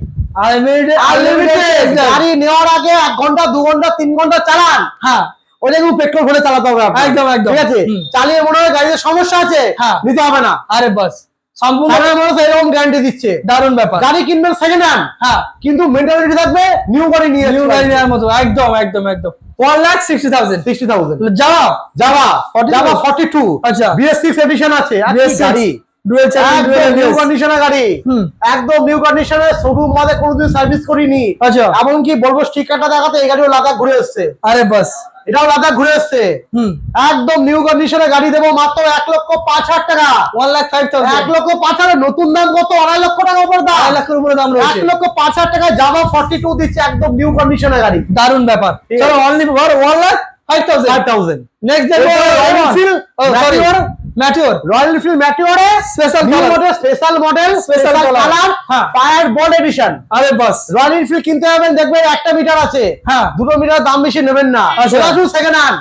গাড়ি নেওয়ার আগে 1 ঘন্টা 2 ঘন্টা 3 ঘন্টা চালান, হ্যাঁ ওটা কিন্তু পেট্রোল ভরে চালাতে হবে আপনাকে। একদম একদম, ঠিক আছে, চালিয়ে মনে হয় গাড়িতে সমস্যা আছে, নিতে হবে না। আরে বাস, সম্পূর্ণ মানুষ এরকম গ্যারান্টি দিচ্ছে। দারুণ ব্যাপার। গাড়ি কিনবেন সেকেন্ড হ্যান্ড, হ্যাঁ কিন্তু মেন্টালিটি থাকবে নিউ গাড়ি নিয়ে, নিউ গাড়ি নেওয়ার মতো। একদম একদম একদম। 1,60,000 যাওয়া 42। আচ্ছা, BS6 এডিশন আছে। গাড়ি ডুয়েল চাবি, নিউ কন্ডিশনের গাড়ি, একদম নিউ কন্ডিশনের, শোরুম মধ্যে কোনোদিন সার্ভিস করিনি। আচ্ছা, এমনকি বলবো স্টিকারটা দেখাতে, এই গাড়িও লাদাখ ঘুরে এসছে। আরে বাস, এটাও লাদাখ ঘুরে এসছে। একদম নিউ কন্ডিশনের গাড়ি দেবো মাত্র 1,05,000 টাকা। 1,05,000, 1,05,000। নতুন দাম কত? 2.5 লক্ষ টাকা উপর দাম, 2 লাখের উপরে দাম রয়েছে। 1,05,000 টাকা জাভা 42 দিচ্ছে, একদম নিউ কন্ডিশনের গাড়ি। দারুণ ব্যাপার। চলো অনলি ফর 1,05,000। নেক্সট দেখো Royal Enfield Meteor special model colour, fire bolt edition. আরে বাস, রয়্যাল এনফিল্ড কিনতে যাবেন, দেখবেন 1টা মিটার আছে, 2 মিটার দাম বেশি নেবেন না। সেকেন্ড হ্যান্ড,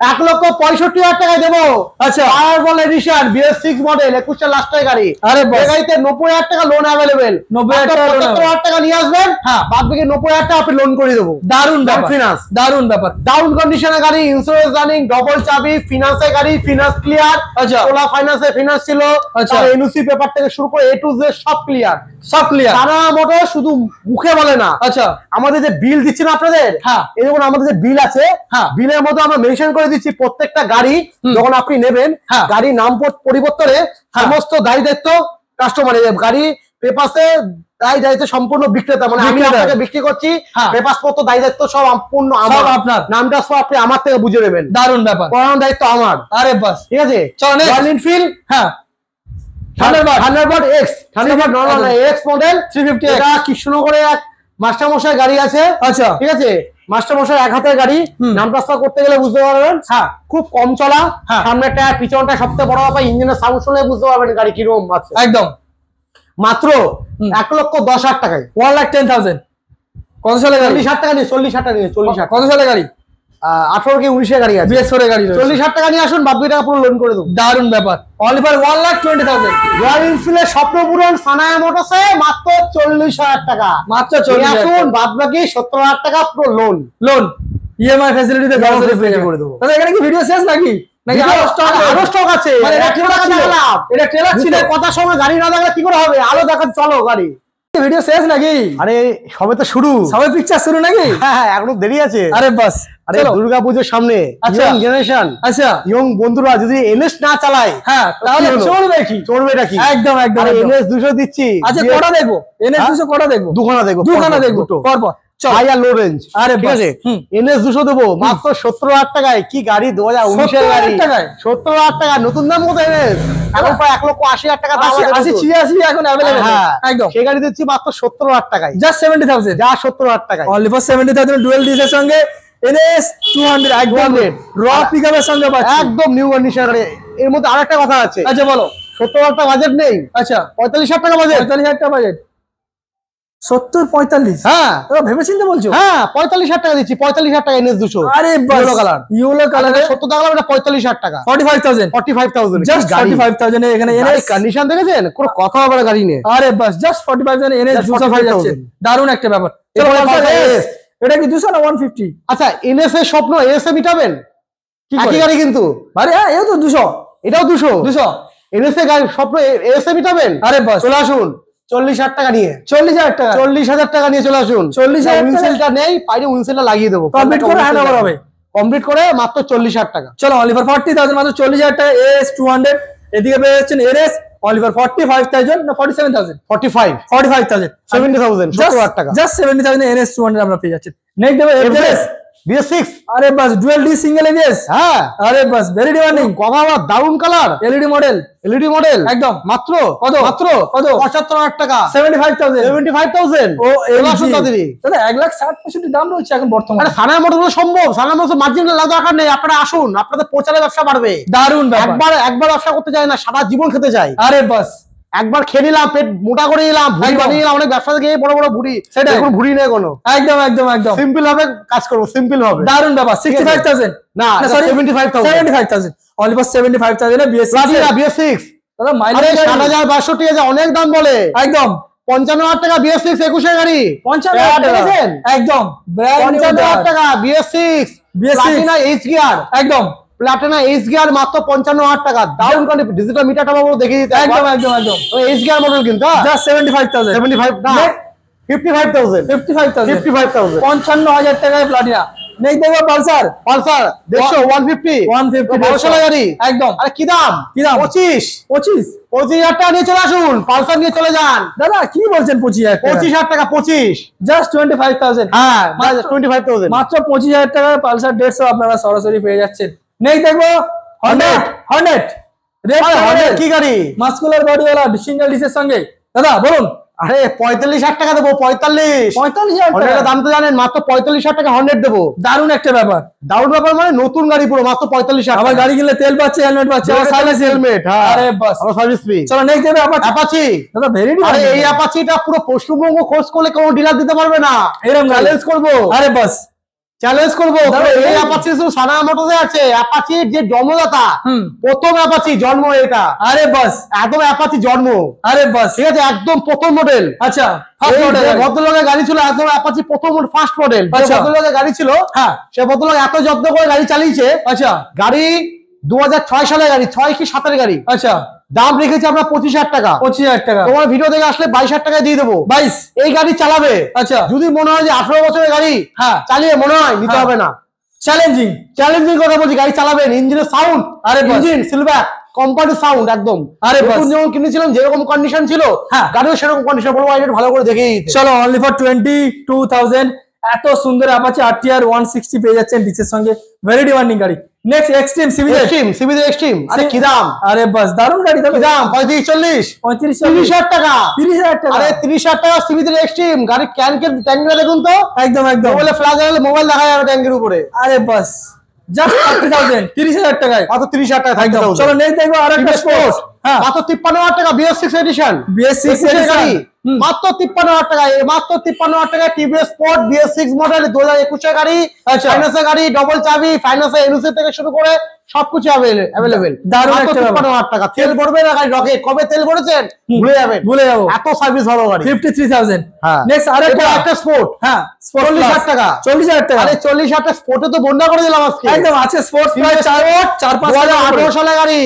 1,65,000 টাকায় দেবো। আচ্ছা, fire bolt edition BS6 model 21-এর লাস্টের গাড়ি। আরে বাস, গাড়িতে 90,000 টাকা লোন অ্যাভেলেবেল। 75,000 টাকা নিয়ে আসবেন, বাদ বাকি 90,000 টাকা আপনি লোন করে দেবো। দারুণ ব্যাপার, ফিনান্স, দারুণ ব্যাপার। ডাউন কন্ডিশনের গাড়ি, ইন্স্যুরেন্স রানিং, ডবল চাবি, ফিনান্সের গাড়ি, ফিনান্স ক্লিয়ার। আচ্ছা, ওলা ফাইন্যান্সে ফিনান্স ছিল, এনওসি পেপার থেকে শুরু করে A to Z সব ক্লিয়ার। সারা মোটর শুধু মুখে বলে না। আচ্ছা, আমাদের যে বিল দিচ্ছি না আপনাদের, এই যেমন আমাদের যে বিল আছে, বিলের মধ্যে আমরা মেনশন করে দিচ্ছি প্রত্যেকটা গাড়ি যখন আপনি নেবেন, গাড়ির নাম পরিবর্তনে সমস্ত দায়ী দায়িত্ব কাস্টমারের। গাড়ি পেপারসে দায়ী দায়িত্ব সম্পূর্ণ বিক্রেতা, মানে আমি আপনাকে বিক্রি করছি, পেপার পত্র দায়ী দায়িত্ব সব সম্পূর্ণ আমার, আপনার নামটা সব আপনি আমার থেকে বুঝে নেবেন। দারুণ ব্যাপার, করানোর দায়িত্ব আমার। আরে বাস, ঠিক আছে। Royal Enfield Thunderbird X model 350। এটা কৃষ্ণনগরে এক মাস্টারমশাই গাড়ি আছে। আচ্ছা, ঠিক আছে, মাস্টারমশাই এক হাতের গাড়ি, নাম ট্রান্সফার করতে গেলে বুঝতে পারবেন। খুব কম চলা, সামনের টায়ার পিছনটা সবথেকে বড় ব্যাপার, ইঞ্জিনের সাউন্ড শুনে বুঝতে পারবেন গাড়ি কিরকম আছে। একদম মাত্র 1,10,000 টাকায়, 1,10,000। কত সালে গাড়ি? 40,000 টাকা নিয়ে 40,000 টাকা নিয়ে 40,000। কত সালে গাড়ি? 18 কি 19 গাড়ি আছে, BS4 এর গাড়ি। 40,000 টাকা নিয়ে আসুন, বাকি টাকা পুরো লোন করে দেবো। দারুণ ব্যাপার, অনলি ফর 1,20,000। রয়্যাল এনফিল্ডের স্বপ্ন পূরণ সানায়া মোটরসে মাত্র 40,000 টাকা। মাত্র 40,000 আসুন, বাদ বাকি 17,000 টাকা পুরো লোন EMI ফ্যাসিলিটিতে করে দেবো। তাহলে এখানে কি ভিডিও শেষ নাকি আরো স্টক আছে? মানে এটা ট্রেলার ছিল, কথা সময় গাড়ি না দেখালে কি করে হবে? আলো দেখান, চলো গাড়ি। ভিডিও শেষ নাকি? আরে সবে তো শুরু, সবে পিকচার শুরু নাকি? হ্যাঁ এখনো দেরি আছে। আরে বাস, আরে দুর্গাপুজোর সামনে ইয়ং জেনারেশন, আচ্ছা ইয়ং বন্ধুরা যদি NS না চালায়, তাহলে চলবে কি? একদম একদম। NS 200 দিচ্ছি। আচ্ছা, কটা দেখবো? NS 200 কটা দেখবো? দুখানা দেখবো পরপর। হাই আর লো রেঞ্জ। আরে ঠিক আছে, NS 200 দেবো মাত্র 17,000 টাকায়। কি গাড়ি? 2019 এর গাড়ি, 17,000 টাকা। নতুন দাম কত NS? এখন প্রায় 1,80,000 টাকা দাম আছে। 80 এখন अवेलेबल। হ্যাঁ একদম, সেই গাড়ি দিচ্ছি মাত্র 17,000 টাকায়, জাস্ট 70,000। যা 17,000 টাকায়, অনলি ফর 70,000 ডুয়াল ডিজের সঙ্গে NS 200 একদম র পিকআপের সঙ্গে পাচ্ছি, একদম নিউ কন্ডিশন গাড়ি। এর মধ্যে আরেকটা কথা আছে। আচ্ছা বলো। 70,000 টাকা বাজেট নেই। আচ্ছা, 45,000 টাকা বাজেট। 45,000 টাকা বাজেট। 70-45? হ্যাঁ, ভেবে চিন্তে বলছো? হ্যাঁ, 45,000 টাকা দিচ্ছি। 45,000 টাকা NS 200। আরে ইয়েলো কালার, ইয়েলো কালারে 70 টাকা, এটা 45,000 টাকা। 45,000 জাস্ট 45,000 এ এখানে NS কন্ডিশন দেখেছেন? কোনো কথা হবে না গাড়ি নিয়ে। আরে বাস, জাস্ট 45,000 NS 200 হয়ে যাচ্ছে। দারুণ একটা ব্যাপার। এটা কি 200 না 150? আচ্ছা, NS এর স্বপ্ন AS এ মিটাবেন? একই গাড়ি কিন্তু। আরে হ্যাঁ, এও তো 200, এটাও 200। NS এর গাড়ি স্বপ্ন AS এ মিটাবেন? আরে বাস, চলে আসুন 40,000 টাকা নিয়ে। 40,000 টাকা? 40,000 টাকা নিয়ে চলে আসুন। 40,000 উইন্ডশিল্ডটা নেই, বাইরে উইন্ডশিল্ডটা লাগিয়ে দেবো। কমপ্লিট করে হ্যান্ডওভার হবে। কমপ্লিট করে মাত্র 40,000 টাকা। চলো, অনলি ফর 40,000, মাত্র 40,000 টাকা AS 200। এদিকে পেয়ে যাচ্ছেন NS অনলি ফর 45,000 না 47,000? 45,000 70,000 টাকা। জাস্ট 70,000 NS 200 আমরা পেয়ে যাচ্ছি। নেক্সট দেবো FZS BS6 আরে বাস ডুয়াল ডি সিঙ্গেল এবিএস। হ্যাঁ আরে বাস ভেরি ডিমান্ডিং, কথা বলা দারুন কালার, এলইডি মডেল একদম মাত্র কত? মাত্র কত? 75,000 টাকা, 75,000 75,000 ও আসুন তাড়াতাড়ি। দাদা 1,60,65 দাম রয়েছে এখন বর্তমানে। আরে সানা মোটরস সম্ভব, সানা মোটরস মার্জিন লাগা দরকার নেই, আপনারা আসুন, আপনাদের প্রচারে ব্যবসা বাড়বে। দারুন ব্যাপার, একবার ব্যবসা করতে যায় না, সারা জীবন খেতে যায়। আরে বাস একবার খেয়ে নিলাম, পেট মোটা করে নিলাম, ভুঁড়ি বানিয়ে নিলাম, অনেক ব্যবসা থেকে বড় বড় ভুঁড়ি, সেটা এখন ভুঁড়ি নেই কোনো, একদম একদম একদম সিম্পল ভাবে কাজ করবো, সিম্পল হবে। দারুন ব্যাপার। 65,000 না sorry 75,000 only for 75,000 A BS6 BS6 দাদা আরে মাইলেজ 60,000 অনেক দাম বলে, একদম 55,000 টাকা BS6 21 গাড়ি, 55,000 টাকা একদম ব্র্যান্ড নিউ 55,000 টাকা BS6 প্লাটিনা এইচ গিয়ার, একদম প্লাটিনা এইচ গিয়ার মাত্র 55,000 টাকা। দারুন কোন ডিজিটাল মিটারটা বাবু দেখিয়ে দিতে একদম একদম একদম এইচ গিয়ার মডেল কিন্তু জাস্ট 75,000 75 না 55,000 55,000 55,000 টাকায় প্লাটিনা নেই। দেখো পালসার 150 1200 গাড়ি একদম। আরে কি দাম 25,000 টাকা নিয়ে চলে আসুন, পালসার নিয়ে চলে যান। দাদা কি বলছেন 25,000 টাকা 25 জাস্ট 25,000 হ্যাঁ 25,000 মাত্র 25,000 টাকায় পালসার 150 আপনারা সরাসরি পেয়ে যাচ্ছেন। নেই দেখবো হর্নেট রেড কি গাড়ি, মাস্কুলার বডিওয়ালা সিঙ্গেল ডিসের সঙ্গে। দাদা বলুন। আরে 45,000 টাকা দেবো, 45,000 টাকা দাম তো জানেন, মাত্র 45,000 টাকা হর্নেট দেবো। দারুণ একটা ব্যাপার, দারুণ ব্যাপার, মানে নতুন গাড়ি পুরো মাত্র 45,000 আবার গাড়ি কিনলে তেল পাচ্ছে, হেলমেট পাচ্ছে, আবার সার্ভিস হেলমেট, আরে বাস আবার সার্ভিস ফ্রি। চলো নেক্সট দেবে অ্যাপাচি। দাদা ভেরি আরে এই অ্যাপাচিটা পুরো পশ্চিমবঙ্গ খোঁজ করলে কোনো ডিলার দিতে পারবে না, এরকম চ্যালেঞ্জ করবো, আরে বাস চ্যালেঞ্জ করবো। এই অ্যাপাচি শুধু সানা মোটরসে আছে, অ্যাপাচির যে জন্মদাতা, প্রথম অ্যাপাচি জন্ম এটা, আরে বাস একদম অ্যাপাচি জন্ম, আরে বাস ঠিক আছে, একদম প্রথম মডেল। আচ্ছা ভদ্রলোকের গাড়ি ছিল একদম অ্যাপাচি প্রথম ফার্স্ট মডেল, ভদ্রলোকের গাড়ি ছিল, হ্যাঁ সে ভদ্রলোক এত যত্ন করে গাড়ি চালিয়েছে। আচ্ছা গাড়ি 2006 সালের গাড়ি, 6 কি 7 গাড়ি। আচ্ছা দাম রেখেছি আমরা 25,000 টাকা। 25,000 টাকা তোমার ভিডিও দেখে আসলে 22,000 টাকায় দিয়ে দেবো। 22 এই গাড়ি চালাবে, আচ্ছা যদি মনে হয় যে 18 বছরের গাড়ি হ্যাঁ চালিয়ে মনে হয় নিতে হবে না, চ্যালেঞ্জিং কথা বলছি, গাড়ি চালাবেন, ইঞ্জিনের সাউন্ড, আরে ইঞ্জিন সিলভার কোম্পানি সাউন্ড একদম, আরে যেমন কিনেছিলাম যেরকম কন্ডিশন ছিল গাড়িও সেরকম কন্ডিশন, বলবো এটা ভালো করে দেখে দিতে। চলো অনলি ফর 22,000 এত সুন্দর অ্যাপাচি RTR 160 পেয়ে যাচ্ছেন ডিসের সঙ্গে, ভেরি ডিমান্ডিং গাড়ি। নেক্সট এক্সট্রিম সিবিজেড এক্সট্রিম, আরে কি দাম, আরে বাস দারুন গাড়ি, কি দাম 35,000 টাকা, 30,000 টাকা, আরে 30,000 টাকা সিবিজেড এক্সট্রিম গাড়ি। ট্যাঙ্কটা দেখুন তো, একদম একদম বলে ফ্ল্যাশ গেলে মোবাইল দেখা যাবে ট্যাঙ্কের উপরে। আরে বাস জাস্ট 30,000 30,000 টাকায়, মাত্র 30,000 টাকা থাকবে। চলো নেক্সট দেখবো আরেকটা স্পোর্টস, হ্যাঁ মাত্র 53,000 টাকা BS6 এডিশন, BS6 গাড়ি মাত্র 53,000 টাকা, মাত্র 53,000 টাকা TVS স্পোর্ট BS6 মডেল 2021 গাড়ি, ফাইন্যান্সের গাড়ি, ডবল চাবি, ফাইন্যান্সে এনওসি থেকে শুরু করে সবকিছু अवेलेबल। দারুণ একটা 53,000 টাকা, তেল ভরবে না গাড়ি রকে, কবে তেল ভরেছেন ভুলে যাবো, এত সার্ভিস ভালো গাড়ি। 53,000 হ্যাঁ নেক্সট আরেকটা স্পোর্ট, হ্যাঁ 40,000 টাকা, 40,000 টাকা, আরে 40,000 টাকা স্পোর্টে তো বন্ধ করে দিলাম আজকে, একদম আছে স্পোর্টস প্রায় 4-5 2018 সালে গাড়ি,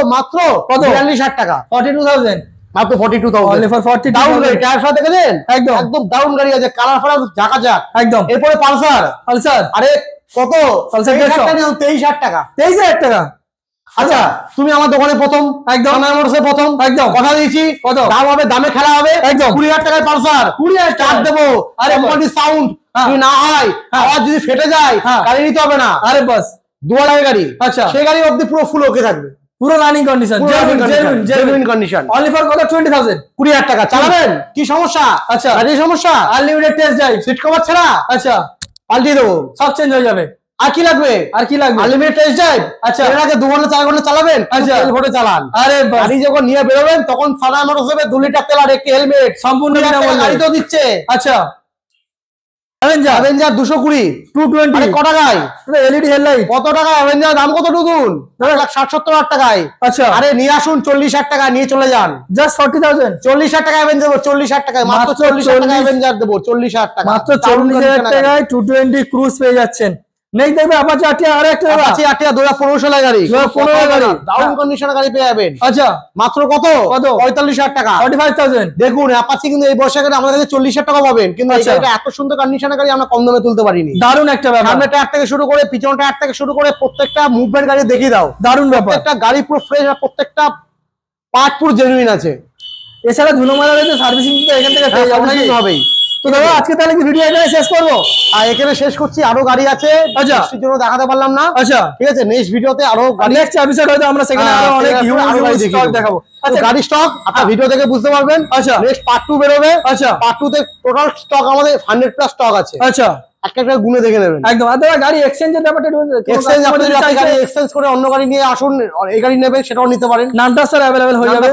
মাত্র 42,000 টাকা, 42,000 মাত্র 42,000 অনলি ফর 42 ডাউন গাড়ি, টায়ার সাথে দেখেন একদম একদম ডাউন গাড়ি আছে, কালার ফালার ঝাঁকা ঝাঁক একদম। এরপরে পালসার, আরে কত পালসার 23,000 টাকা, 23,000 টাকা। আচ্ছা তুমি আমার দোকানে প্রথম, একদম আমার মোটরসে প্রথম, একদম কথা দিয়েছি, কত দাম হবে, দামে খেলা হবে, একদম 20,000 টাকায় পালসার, 20,000 স্টার্ট দেবো, আরে কোম্পানি সাউন্ড যদি না হয়, আওয়াজ যদি ফেটে যায় গাড়ি নিতে হবে না, আরে বাস দুয়ারের গাড়ি, আচ্ছা সেই গাড়ি অবধি পুরো ফুল ওকে থাকবে, পুরো running condition, genuine condition, only for কত 20,000 20,000 টাকা। চালাবেন কি সমস্যা, আচ্ছা গাড়ির সমস্যা, unlimited test drive, seat cover ছাড়া আচ্ছা পাল্টিয়ে দেবো, সব চেঞ্জ হয়ে যাবে। আর কি লাগবে, আনলিমিটেড টেস্ট ড্রাইভ, আচ্ছা এর আগে 2 ঘন্টা 4 ঘন্টা চালাবেন, আচ্ছা তেল ভরে চালান, আরে গাড়ি যখন নিয়ে বেরোবেন তখন সাদা মোটরস হবে, 2 লিটার তেল আর একটি হেলমেট সম্পূর্ণ বিনামূল্যে গাড়ি তো দিচ্ছে। আচ্ছা অ্যাভেঞ্জার 220 220 কত টাকায়, এলইডি হেডলাইট কত টাকা, অ্যাভেঞ্জার দাম কত নতুন 1,60,70,000 টাকায়। আচ্ছা আরে নিয়ে আসুন 40,000 টাকা নিয়ে চলে যান, জাস্ট 40,000 40,000 টাকা অ্যাভেঞ্জার দেবো, 40,000 টাকায় মাত্র 40,000 টাকা অ্যাভেঞ্জার দেবো, 40,000 টাকা মাত্র 40,000 টাকায় 220 ক্রুজ পেয়ে যাচ্ছেন। নেক্সট দেখবে আপাচি RTR আরেকটা আপাচি RTR 2015 সালের গাড়ি, 2015 গাড়ি, ডাউন কন্ডিশনের গাড়ি পেয়ে যাবেন। আচ্ছা মাত্র কত 45,000 টাকা, 45,000। দেখুন আপাচি কিন্তু এই বর্ষে আমাদের কাছে 40,000 টাকা পাবেন, কিন্তু এই গাড়িটা এত সুন্দর কন্ডিশনের গাড়ি আমরা কম দামে তুলতে পারিনি। দারুণ একটা ব্যাপার, সামনে টায়ার থেকে শুরু করে পিছন টায়ার থেকে শুরু করে প্রত্যেকটা মুভমেন্ট গাড়ি দেখিয়ে দাও, দারুণ ব্যাপার, প্রত্যেকটা গাড়ি পুরো ফ্রেশ, আর প্রত্যেকটা পার্ট পুরো জেনুইন আছে। এছাড়া ধুলো মারা রয়েছে, সার্ভিসিং তো এখান থেকে পেয়ে যাবেন নাকি, হবেই তো দাদা আজকে তাহলে কি ভিডিও এখানে শেষ করবো? আর এখানে শেষ করছি, আরো গাড়ি আছে, আচ্ছা বৃষ্টির জন্য দেখাতে পারলাম না। আচ্ছা ঠিক আছে, নেক্সট ভিডিওতে আরো গাড়ি, নেক্সট এপিসোড হয়তো আমরা সেখানে আরো অনেক হিউজ স্টক দেখাবো। আচ্ছা গাড়ি স্টক আপনারা ভিডিও দেখে বুঝতে পারবেন। আচ্ছা নেক্সট পার্ট 2 বেরোবে। আচ্ছা পার্ট 2 তে টোটাল স্টক আমাদের 100+ স্টক আছে। আচ্ছা একটা একটা গুনে দেখে নেবেন একদম। আর দাদা গাড়ি এক্সচেঞ্জের ব্যাপারটা এক্সচেঞ্জ, আপনি যদি আপনি গাড়ি এক্সচেঞ্জ করে অন্য গাড়ি নিয়ে আসুন, এই গাড়ি নেবেন সেটাও নিতে পারেন। নামটা স্যার अवेलेबल হয়ে যাবে,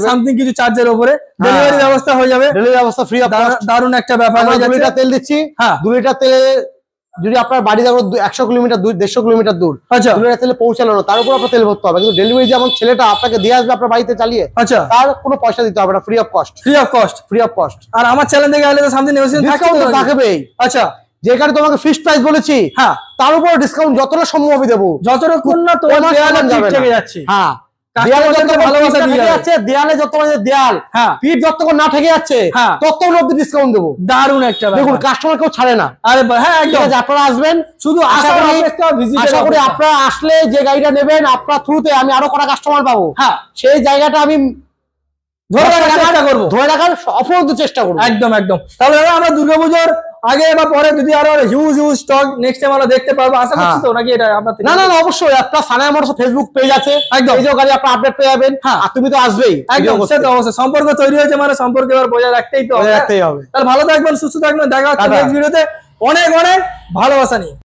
সামথিং কিছু চার্জের উপরে ডেলিভারি ব্যবস্থা হয়ে যাবে, ডেলিভারি ব্যবস্থা ফ্রি অফ কস্ট। দারুণ একটা ব্যাপার হয়ে যাচ্ছে। 2 লিটার তেল দিচ্ছি, হ্যাঁ 2 লিটার তেলে যদি আপনার বাড়ি থেকে 100 কিলোমিটার দূর, 150 কিলোমিটার দূর, আচ্ছা 2 লিটার তেলে পৌঁছানো না, তার উপর আপনার তেল ভরতে হবে। কিন্তু ডেলিভারি যেমন ছেলেটা আপনাকে দিয়ে আসবে আপনার বাড়িতে চালিয়ে, আচ্ছা তার কোনো পয়সা দিতে হবে না, free of cost. Free of cost, free of cost. আর আমার চ্যানেল থেকে আসলে তো সামথিং নেগোসিয়েশন থাকবেই। আচ্ছা যে গাড়ি তোমাকে ফিক্সড প্রাইস বলেছি, হ্যাঁ তার উপর ডিসকাউন্ট যতটা সম্ভব আমি দেবো, যতটুকুন না তোমার দেয়ালে ঠিক থেকে যাচ্ছে। হ্যাঁ দেয়ালে যতক্ষণ দেয়াল পিঠ যতক্ষণ না ঠেকে যাচ্ছে ততক্ষণ অব্দি ডিসকাউন্ট দেবো। দারুণ একটা দেখুন, কাস্টমার কেউ ছাড়ে না। আরে হ্যাঁ একদম, আপনারা আসবেন, শুধু আশা করি আপনারা আসলে যে গাড়িটা নেবেন আপনার থ্রুতে আমি আরো কটা কাস্টমার পাবো। হ্যাঁ সেই জায়গাটা আমি ধরে রাখার অপরন্ত চেষ্টা করবো। একদম একদম। তাহলে আমরা দুর্গাপুজোর আগে বা পরে যদি আরো হিউজ স্টক নেক্সট টাইম আমরা দেখতে পারবো আশা করছি তো, নাকি এটা আপনার? না না অবশ্যই, আপনার সানায়া মোটরস ফেসবুক পেজ আছে, একদম এই যে গাড়ি আপনার আপডেট পেয়ে যাবেন। আর তুমি তো আসবেই, একদম সে তো অবশ্যই, সম্পর্ক তৈরি হয়েছে মানে সম্পর্ক এবার বজায় রাখতেই তো হবে। রাখতেই হবে। তাহলে ভালো থাকবেন, সুস্থ থাকবেন, দেখা হচ্ছে নেক্সট ভিডিওতে। অনেক অনেক ভালোবাসা নিয়ে।